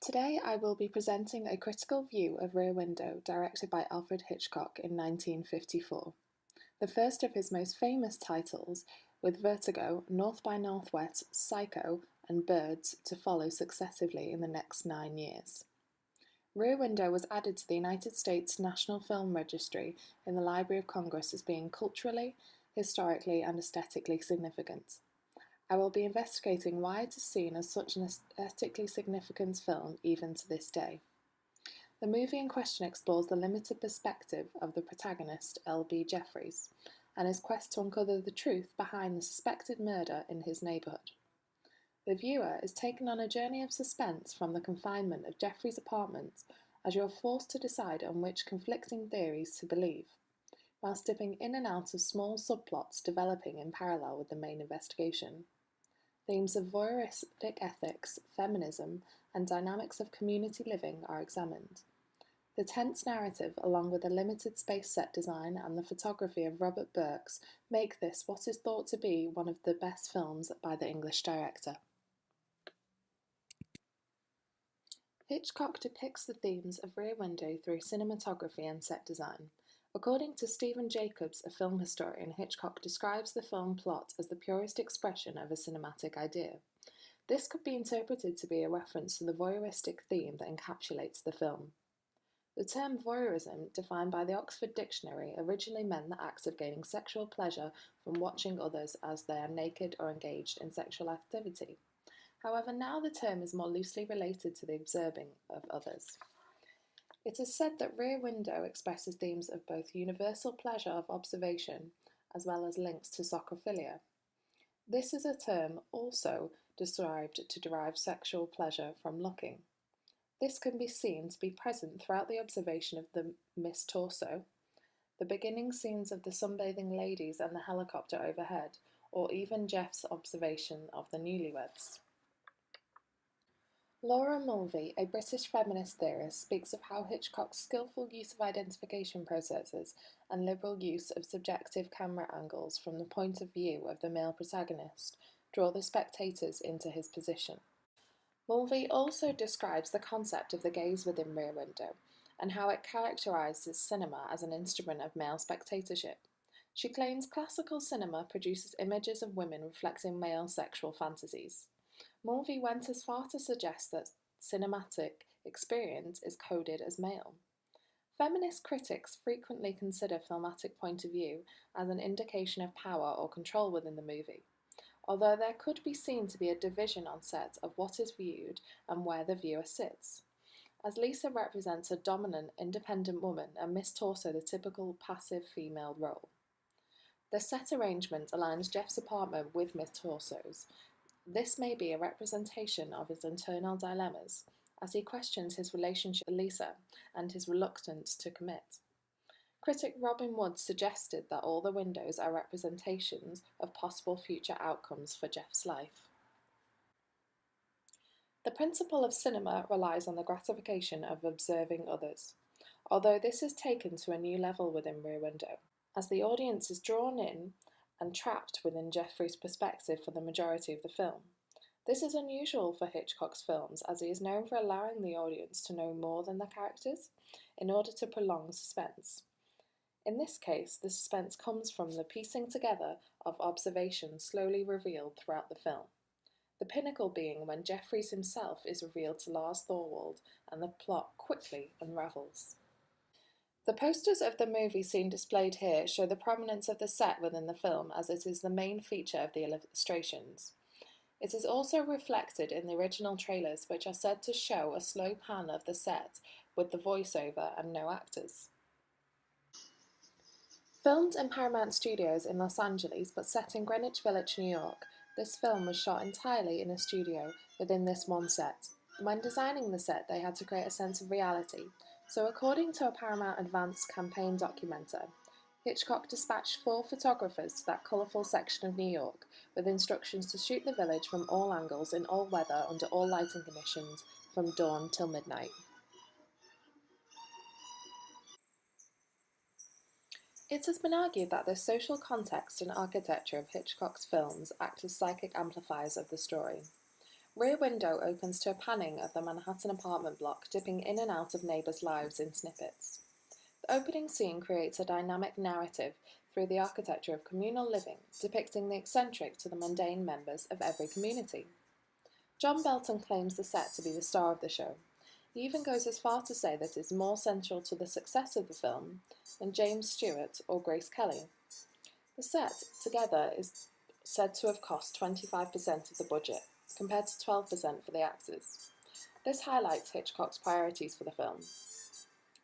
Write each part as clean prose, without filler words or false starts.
Today I will be presenting a critical view of Rear Window directed by Alfred Hitchcock in 1954. The first of his most famous titles, with Vertigo, North by Northwest, Psycho, and Birds to follow successively in the next 9 years. Rear Window was added to the United States National Film Registry in the Library of Congress as being culturally, historically, and aesthetically significant. I will be investigating why it is seen as such an aesthetically significant film even to this day. The movie in question explores the limited perspective of the protagonist, L.B. Jeffries, and his quest to uncover the truth behind the suspected murder in his neighbourhood. The viewer is taken on a journey of suspense from the confinement of Jeffries' apartment as you are forced to decide on which conflicting theories to believe, whilst dipping in and out of small subplots developing in parallel with the main investigation. Themes of voyeuristic ethics, feminism, and dynamics of community living are examined. The tense narrative, along with the limited space set design and the photography of Robert Burks, make this what is thought to be one of the best films by the English director. Hitchcock depicts the themes of Rear Window through cinematography and set design. According to Stephen Jacobs, a film historian, Hitchcock describes the film plot as the purest expression of a cinematic idea. This could be interpreted to be a reference to the voyeuristic theme that encapsulates the film. The term voyeurism, defined by the Oxford Dictionary, originally meant the act of gaining sexual pleasure from watching others as they are naked or engaged in sexual activity. However, now the term is more loosely related to the observing of others. It is said that Rear Window expresses themes of both universal pleasure of observation as well as links to socrophilia. This is a term also described to derive sexual pleasure from looking. This can be seen to be present throughout the observation of the Miss Torso, the beginning scenes of the sunbathing ladies and the helicopter overhead, or even Jeff's observation of the newlyweds. Laura Mulvey, a British feminist theorist, speaks of how Hitchcock's skillful use of identification processes and liberal use of subjective camera angles from the point of view of the male protagonist draw the spectators into his position. Mulvey also describes the concept of the gaze within Rear Window and how it characterises cinema as an instrument of male spectatorship. She claims classical cinema produces images of women reflecting male sexual fantasies. Mulvey went as far to suggest that cinematic experience is coded as male. Feminist critics frequently consider filmatic point of view as an indication of power or control within the movie, although there could be seen to be a division on set of what is viewed and where the viewer sits. As Lisa represents a dominant, independent woman and Miss Torso the typical passive female role. The set arrangement aligns Jeff's apartment with Miss Torso's. This may be a representation of his internal dilemmas, as he questions his relationship with Lisa and his reluctance to commit. Critic Robin Wood suggested that all the windows are representations of possible future outcomes for Jeff's life. The principle of cinema relies on the gratification of observing others, although this is taken to a new level within Rear Window, as the audience is drawn in and trapped within Jeffries' perspective for the majority of the film. This is unusual for Hitchcock's films, as he is known for allowing the audience to know more than the characters in order to prolong suspense. In this case, the suspense comes from the piecing together of observations slowly revealed throughout the film, the pinnacle being when Jeffries himself is revealed to Lars Thorwald and the plot quickly unravels. The posters of the movie seen displayed here show the prominence of the set within the film, as it is the main feature of the illustrations. It is also reflected in the original trailers, which are said to show a slow pan of the set with the voiceover and no actors. Filmed in Paramount Studios in Los Angeles but set in Greenwich Village, New York, this film was shot entirely in a studio within this one set. When designing the set, they had to create a sense of reality. So according to a Paramount Advance campaign documenter, Hitchcock dispatched 4 photographers to that colourful section of New York with instructions to shoot the village from all angles in all weather under all lighting conditions from dawn till midnight. It has been argued that the social context and architecture of Hitchcock's films act as psychic amplifiers of the story. Rear Window opens to a panning of the Manhattan apartment block, dipping in and out of neighbours' lives in snippets. The opening scene creates a dynamic narrative through the architecture of communal living, depicting the eccentric to the mundane members of every community. John Belton claims the set to be the star of the show. He even goes as far to say that it is more central to the success of the film than James Stewart or Grace Kelly. The set, together, is said to have cost 25% of the budget, compared to 12% for the actors. This highlights Hitchcock's priorities for the film.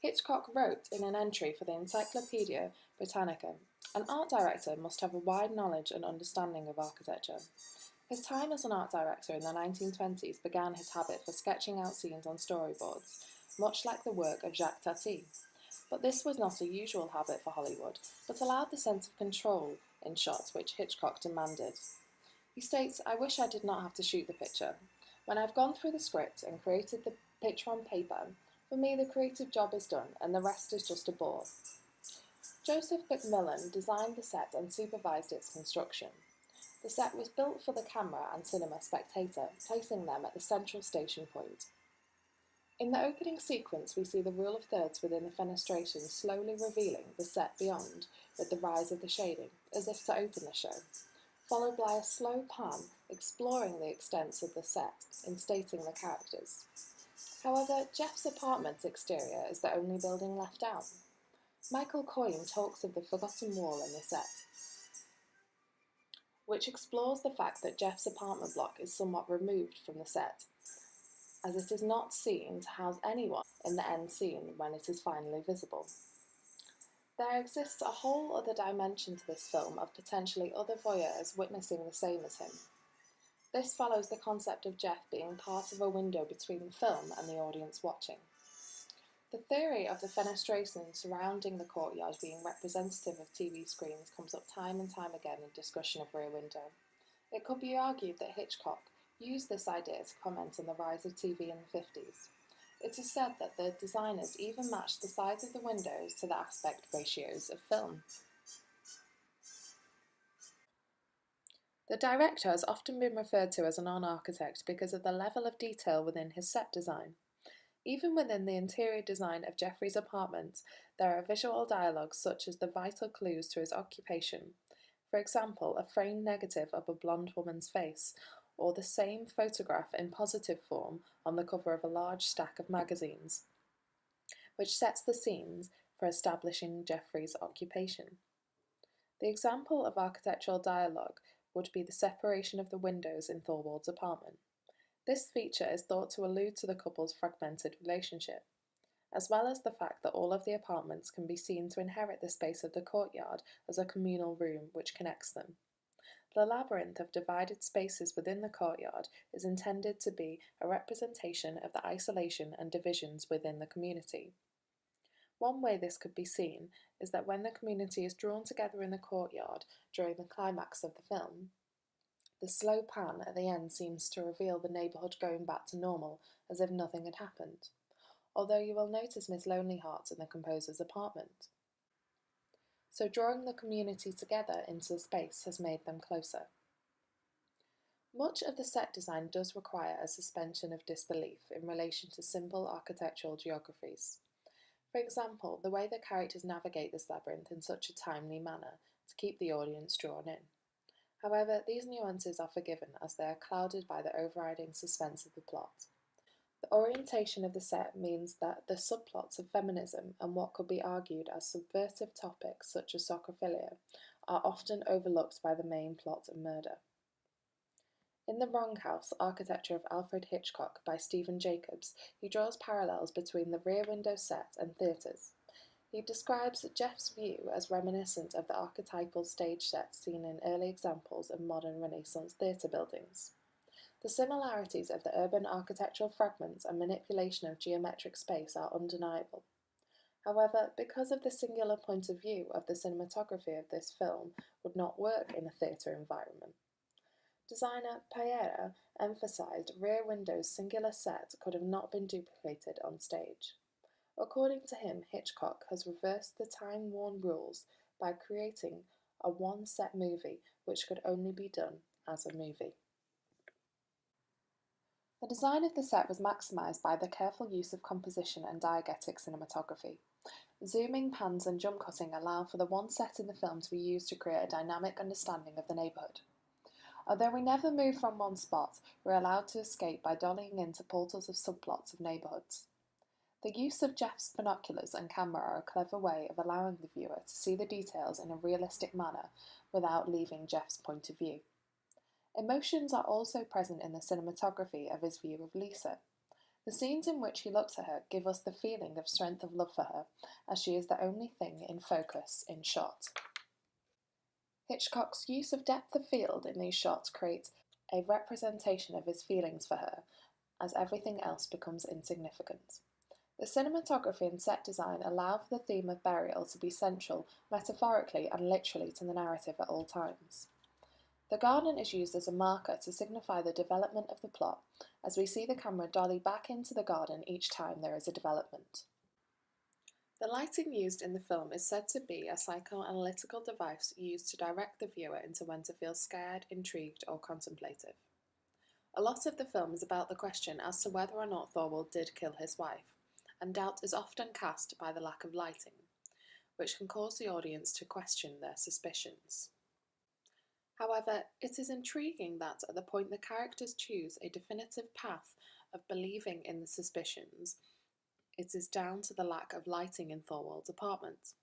Hitchcock wrote in an entry for the Encyclopaedia Britannica, "An art director must have a wide knowledge and understanding of architecture." His time as an art director in the 1920s began his habit for sketching out scenes on storyboards, much like the work of Jacques Tati. But this was not a usual habit for Hollywood, but allowed the sense of control in shots which Hitchcock demanded. He states, "I wish I did not have to shoot the picture. When I've gone through the script and created the picture on paper, for me the creative job is done and the rest is just a bore." Joseph McMillan designed the set and supervised its construction. The set was built for the camera and cinema spectator, placing them at the central station point. In the opening sequence, we see the rule of thirds within the fenestration slowly revealing the set beyond with the rise of the shading, as if to open the show, followed by a slow pan exploring the extents of the set, instating the characters. However, Jeff's apartment exterior is the only building left out. Michael Coyne talks of the forgotten wall in the set, which explores the fact that Jeff's apartment block is somewhat removed from the set, as it is not seen to house anyone in the end scene when it is finally visible. There exists a whole other dimension to this film of potentially other voyeurs witnessing the same as him. This follows the concept of Jeff being part of a window between the film and the audience watching. The theory of the fenestration surrounding the courtyard being representative of TV screens comes up time and time again in discussion of Rear Window. It could be argued that Hitchcock used this idea to comment on the rise of TV in the 50s. It is said that the designers even matched the size of the windows to the aspect ratios of film. The director has often been referred to as an architect because of the level of detail within his set design. Even within the interior design of Jeffrey's apartment, there are visual dialogues such as the vital clues to his occupation. For example, a framed negative of a blonde woman's face, or the same photograph in positive form on the cover of a large stack of magazines, which sets the scenes for establishing Jeffrey's occupation. The example of architectural dialogue would be the separation of the windows in Thorwald's apartment. This feature is thought to allude to the couple's fragmented relationship, as well as the fact that all of the apartments can be seen to inherit the space of the courtyard as a communal room which connects them. The labyrinth of divided spaces within the courtyard is intended to be a representation of the isolation and divisions within the community. One way this could be seen is that when the community is drawn together in the courtyard during the climax of the film, the slow pan at the end seems to reveal the neighbourhood going back to normal as if nothing had happened, although you will notice Miss Lonely Hearts in the composer's apartment. So drawing the community together into space has made them closer. Much of the set design does require a suspension of disbelief in relation to simple architectural geographies. For example, the way the characters navigate this labyrinth in such a timely manner to keep the audience drawn in. However, these nuances are forgiven as they are clouded by the overriding suspense of the plot. The orientation of the set means that the subplots of feminism and what could be argued as subversive topics such as socrophilia are often overlooked by the main plot of murder. In The Wrong House, Architecture of Alfred Hitchcock by Stephen Jacobs, he draws parallels between the Rear Window set and theatres. He describes Jeff's view as reminiscent of the archetypal stage sets seen in early examples of modern Renaissance theatre buildings. The similarities of the urban architectural fragments and manipulation of geometric space are undeniable. However, because of the singular point of view of the cinematography of this film would not work in a theatre environment. Designer Pereira emphasised Rear Window's singular set could have not been duplicated on stage. According to him, Hitchcock has reversed the time-worn rules by creating a one-set movie which could only be done as a movie. The design of the set was maximised by the careful use of composition and diegetic cinematography. Zooming, pans and jump cutting allow for the one set in the film to be used to create a dynamic understanding of the neighbourhood. Although we never move from one spot, we're allowed to escape by dollying into portals of subplots of neighbourhoods. The use of Jeff's binoculars and camera are a clever way of allowing the viewer to see the details in a realistic manner without leaving Jeff's point of view. Emotions are also present in the cinematography of his view of Lisa. The scenes in which he looks at her give us the feeling of strength of love for her, as she is the only thing in focus in shot. Hitchcock's use of depth of field in these shots creates a representation of his feelings for her, as everything else becomes insignificant. The cinematography and set design allow for the theme of burial to be central, metaphorically and literally, to the narrative at all times. The garden is used as a marker to signify the development of the plot, as we see the camera dolly back into the garden each time there is a development. The lighting used in the film is said to be a psychoanalytical device used to direct the viewer into when to feel scared, intrigued, or contemplative. A lot of the film is about the question as to whether or not Thorwald did kill his wife, and doubt is often cast by the lack of lighting, which can cause the audience to question their suspicions. However, it is intriguing that at the point the characters choose a definitive path of believing in the suspicions, it is down to the lack of lighting in Thorwald's apartment,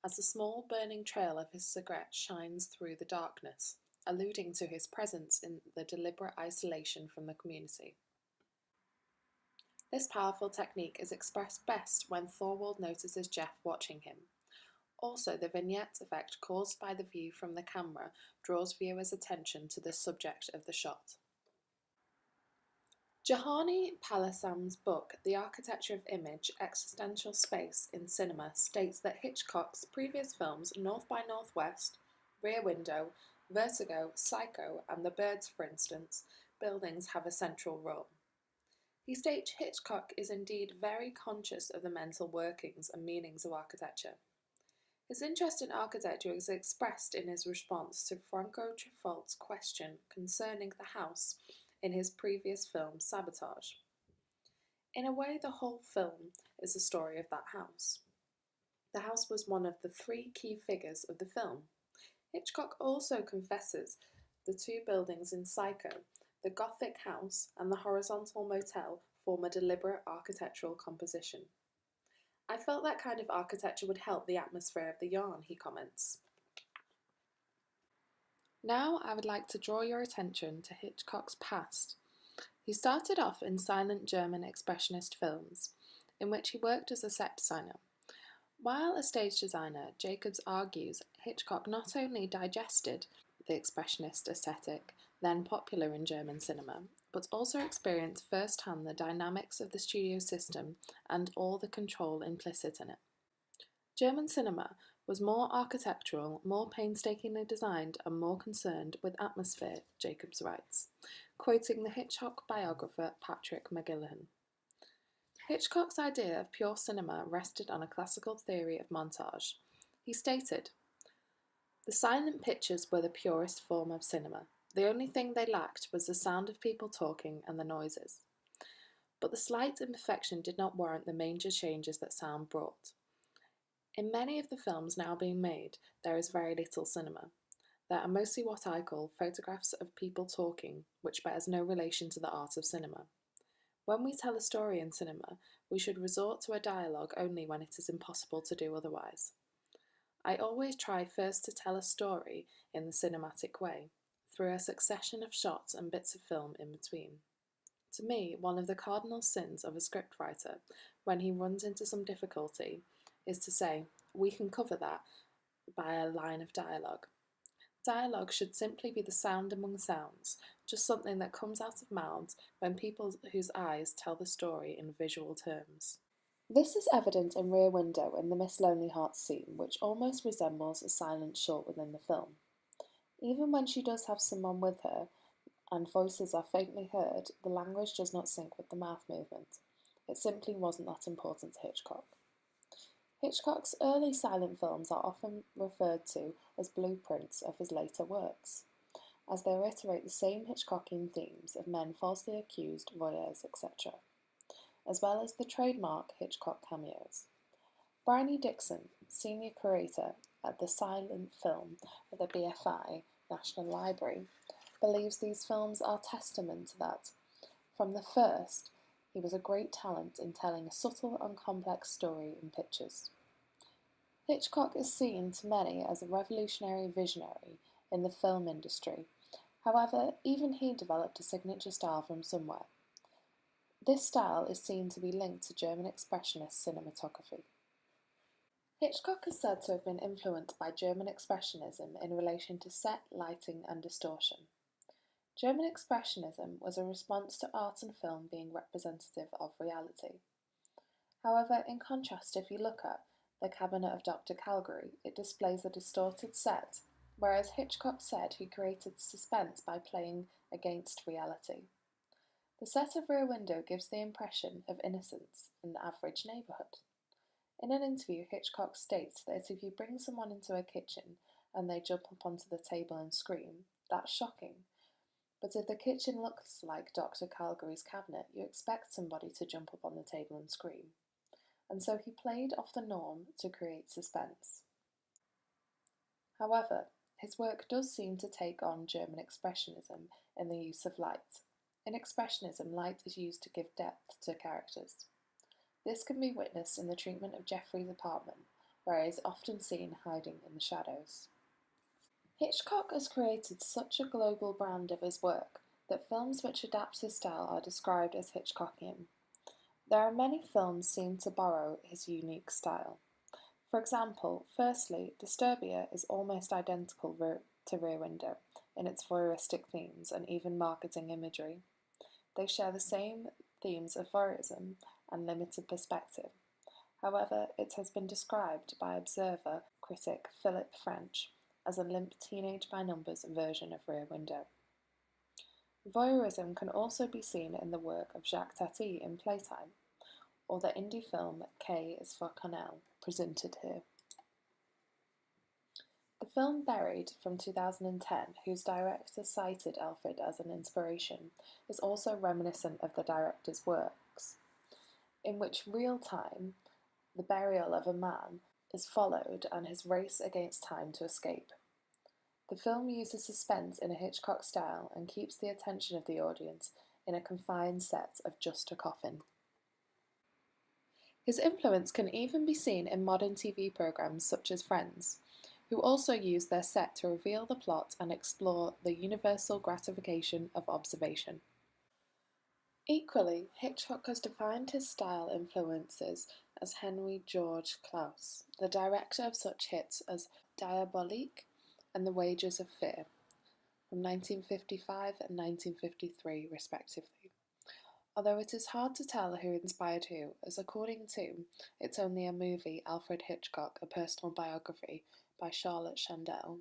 as the small burning trail of his cigarette shines through the darkness, alluding to his presence in the deliberate isolation from the community. This powerful technique is expressed best when Thorwald notices Jeff watching him. Also, the vignette effect caused by the view from the camera draws viewers' attention to the subject of the shot. Juhani Pallasma's book, The Architecture of Image, Existential Space in Cinema, states that Hitchcock's previous films, North by Northwest, Rear Window, Vertigo, Psycho, and The Birds, for instance, buildings have a central role. He states Hitchcock is indeed very conscious of the mental workings and meanings of architecture. His interest in architecture is expressed in his response to Franco Truffaut's question concerning the house in his previous film Sabotage. In a way, the whole film is the story of that house. The house was one of the three key figures of the film. Hitchcock also confesses the two buildings in Psycho, the Gothic house and the horizontal motel, form a deliberate architectural composition. I felt that kind of architecture would help the atmosphere of the yarn, he comments. Now I would like to draw your attention to Hitchcock's past. He started off in silent German expressionist films, in which he worked as a set designer. While a stage designer, Jacobs argues Hitchcock not only digested the expressionist aesthetic, then popular in German cinema, but also experienced firsthand the dynamics of the studio system and all the control implicit in it. German cinema was more architectural, more painstakingly designed, and more concerned with atmosphere, Jacobs writes, quoting the Hitchcock biographer Patrick McGillihan. Hitchcock's idea of pure cinema rested on a classical theory of montage. He stated, "The silent pictures were the purest form of cinema. The only thing they lacked was the sound of people talking and the noises. But the slight imperfection did not warrant the major changes that sound brought. In many of the films now being made, there is very little cinema. There are mostly what I call photographs of people talking, which bears no relation to the art of cinema. When we tell a story in cinema, we should resort to a dialogue only when it is impossible to do otherwise. I always try first to tell a story in the cinematic way, through a succession of shots and bits of film in between. To me, one of the cardinal sins of a scriptwriter, when he runs into some difficulty, is to say, we can cover that by a line of dialogue. Dialogue should simply be the sound among sounds, just something that comes out of mouths when people whose eyes tell the story in visual terms." This is evident in Rear Window in the Miss Lonely Hearts scene, which almost resembles a silent short within the film. Even when she does have someone with her, and voices are faintly heard, the language does not sync with the mouth movement. It simply wasn't that important to Hitchcock. Hitchcock's early silent films are often referred to as blueprints of his later works. as they reiterate the same Hitchcockian themes of men falsely accused, voyeurs, etc., as well as the trademark Hitchcock cameos. Bryony Dixon, senior curator at the Silent Film at the BFI National Library, believes these films are testament that, from the first, he was a great talent in telling a subtle and complex story in pictures. Hitchcock is seen to many as a revolutionary visionary in the film industry. However, even he developed a signature style from somewhere. This style is seen to be linked to German Expressionist cinematography. Hitchcock is said to have been influenced by German Expressionism in relation to set, lighting, and distortion. German Expressionism was a response to art and film being representative of reality. However, in contrast, if you look at The Cabinet of Dr. Calgary, it displays a distorted set, whereas Hitchcock said he created suspense by playing against reality. The set of Rear Window gives the impression of innocence in the average neighbourhood. In an interview, Hitchcock states that if you bring someone into a kitchen and they jump up onto the table and scream, that's shocking. But if the kitchen looks like Dr. Calgary's cabinet, you expect somebody to jump up on the table and scream. And so he played off the norm to create suspense. However, his work does seem to take on German Expressionism in the use of light. In Expressionism, light is used to give depth to characters. This can be witnessed in the treatment of Jeffrey's apartment, where he is often seen hiding in the shadows. Hitchcock has created such a global brand of his work that films which adapt his style are described as Hitchcockian. There are many films seen to borrow his unique style. For example, firstly, Disturbia is almost identical to Rear Window in its voyeuristic themes and even marketing imagery. They share the same themes of voyeurism and limited perspective. However, it has been described by Observer critic Philip French as a limp teenage by numbers version of Rear Window. Voyeurism can also be seen in the work of Jacques Tati in Playtime, or the indie film K is for Connell, presented here. The film Buried from 2010, whose director cited Alfred as an inspiration, is also reminiscent of the director's works, in which real-time, the burial of a man is followed and his race against time to escape. The film uses suspense in a Hitchcock style and keeps the attention of the audience in a confined set of just a coffin. His influence can even be seen in modern TV programs such as Friends, who also use their set to reveal the plot and explore the universal gratification of observation. Equally, Hitchcock has defined his style influences as Henry George Claus, the director of such hits as Diabolique and The Wages of Fear, from 1955 and 1953 respectively. Although it is hard to tell who inspired who, as according to It's Only a Movie, Alfred Hitchcock, A Personal Biography by Charlotte Chandler,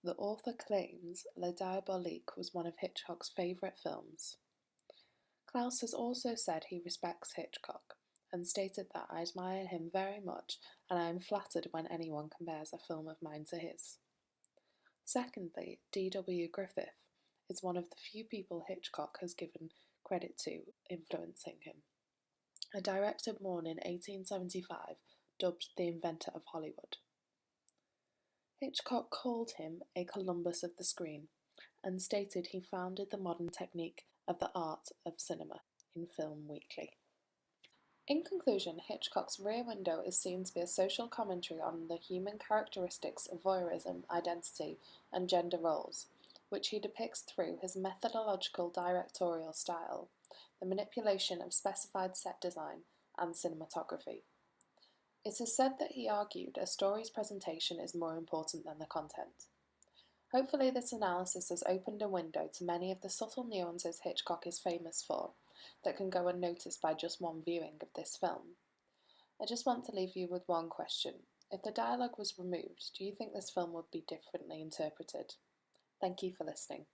the author claims Le Diabolique was one of Hitchcock's favourite films. Claus has also said he respects Hitchcock, and stated that I admire him very much and I am flattered when anyone compares a film of mine to his. Secondly, D.W. Griffith is one of the few people Hitchcock has given credit to influencing him. A director born in 1875, dubbed the inventor of Hollywood. Hitchcock called him a Columbus of the screen, and stated he founded the modern technique of the art of cinema in Film Weekly. In conclusion, Hitchcock's Rear Window is seen to be a social commentary on the human characteristics of voyeurism, identity, and gender roles, which he depicts through his methodological directorial style, the manipulation of specified set design, and cinematography. It is said that he argued a story's presentation is more important than the content. Hopefully this analysis has opened a window to many of the subtle nuances Hitchcock is famous for, that can go unnoticed by just one viewing of this film. I just want to leave you with one question. If the dialogue was removed, do you think this film would be differently interpreted? Thank you for listening.